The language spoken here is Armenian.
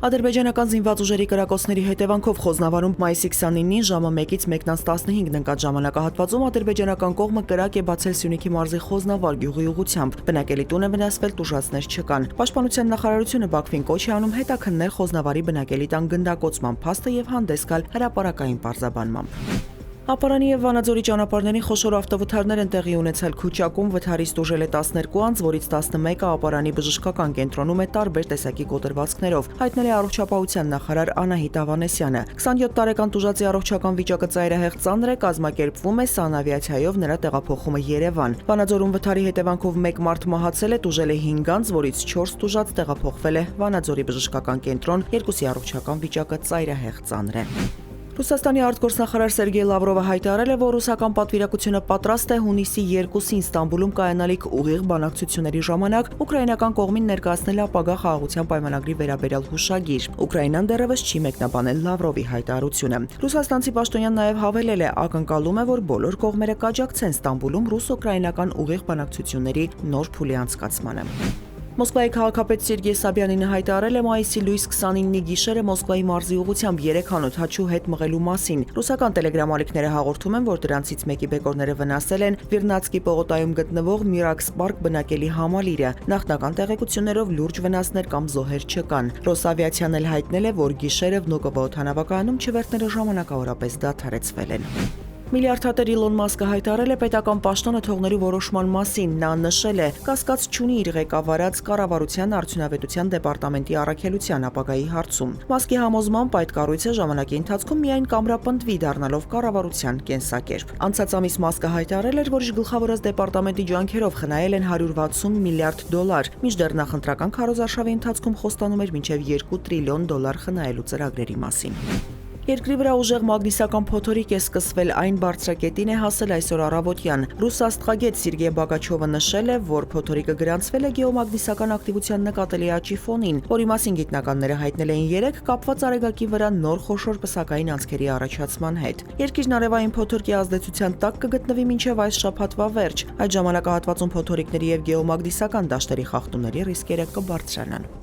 Ադրբեջանական զինված ուժերի կրակոցների հետևանքով Խոզնավարում մայիսի 29-ին ժամը 1-ից 1:15 ընկած ժամանակահատվածում ադրբեջանական կողմը կրակ է բացել Սյունիքի մարզի Խոզնավար գյուղի ուղղությամբ։ Բնակելի տուն է վնասվել, տուժածներ չկան։ Պաշտպանության նախարարությունը Բաքվին կոչ է անում հետաքննել Խոզնավարի բնակելի տան գնդակոծման փաստը եւ հանդես գալ հրապարակային պարզաբանմամբ։ Ապարանի եւ Վանաձորի ճանապարհներին խոշոր ավտովթարներ են տեղի ունեցել Քուչակում վթարից տուժել է 12 անձ, որից 11-ը Ապարանի բժշկական կենտրոնում է տարբեր տեսակի կոտրվածքներով, հայտնել է առողջապահության նախարար Անահիտ Ավանեսյանը։ 27 տարեկան տուժածի առողջական վիճակը ծայրահեղ ծանր է, կազմակերպվում է սանավիացիայով նրա տեղափոխումը Երևան։ Վանաձորում վթարի հետևանքով 1 մարդ մահացել է, տուժել է 5 անձ, որից 4 տուժած տեղափոխվել է Վանաձորի բժշկական կենտրոն, երկուսի առողջական վիճակը ծայրահեղ ծանր է։ Ռուսաստանի արտգործնախարար Սերգեյ Լավրովը հայտարարել է, որ ռուսական պատվիրակությունը պատրաստ է հունիսի 2-ին Ստամբուլում կայանալիք ուղիղ բանակցությունների ժամանակ ուկրաինական կողմին ներկայացնել ապագա խաղաղության պայմանագրի վերաբերյալ հուշագիր։ Ուկրաինան դեռևս չի մեկնաբանել Լավրովի հայտարարությունը։ Ռուսաստանցի պաշտոնյան նաև հավելել է, ակնկալում է, որ բոլոր կողմերը կաջակցեն Ստամբուլում ռուս-ուկրաինական ուղիղ բանակցությունների նոր փուլի անցկացմանը։ Մոսկվայի քաղաքապետ Սերգեյ Սաբյանինը հայտարարել է մայիսի լույս 29-ի գիշերը Մոսկվայի մարզի ուղղությամբ 3 անօդաչու հետ մղելու մասին։ Ռուսական տելեգրամ-ալիքները հաղորդում են, որ դրանցից մեկի բեկորները վնասել են Վիրնացկի պողոտայում գտնվող Միրաքս Պարկ բնակելի համալիրը։ Նախնական տեղեկություններով լուրջ վնասներ կամ զոհեր չկան։ Ռոսավիացիան էլ հայտնել է, որ գիշերը Վնուկովո օդանավակայանում չվերթները ժամանակավորապես դադարեցվել են։ Միլիարդատեր Իլոն Մասկը հայտարարել է պետական պաշտոնը թողնելու որոշման մասին։ Նա նշել է, կասկած չունի իր ղեկավարած կառավարության արդյունավետության դեպարտամենտի առաքելության ապագայի հարցում։ Մասկի համոզմամբ այդ կառույցը ժամանակի ընթացքում միայն կամրապնդվի դառնալով կառավարության կենսակերպ։ Անցած ամիս Մասկը հայտարարել էր, որ իր գլխավորած դեպարտամենտի ջանքերով խնայել են $160 միլիարդ, մինչդեռ նախընտրական քարոզարշավի ընթացքում խոստանում էր մինչև $2 տրիլիոն խնայելու ծրագրերի մասին։ Երկրի վրա ուժեղ մագնիսական փոթորիկ է սկսվել, այն բարձրակետին է հասել այսօր առավոտյան։ Ռուս աստղագետ Սերգեյ Բագաչովը նշել է, որ փոթորիկը գրանցվել է գեոմագնիսական ակտիվության նկատելի աճի ֆոնին, որի մասին գիտնականները հայտնել էին երեկ կապված Արեգակի վրա նոր խոշոր պսակային անցքերի առաջացման հետ։ Երկիրն արևային փոթորկի ազդեցության տակ կգտնվի մինչև այս շաբաթվա վերջ։ Այդ ժամանակահատվածում փոթորիկների եւ գեոմագնիսական դաշտերի խախտումների ռիսկերը կբարձրանան։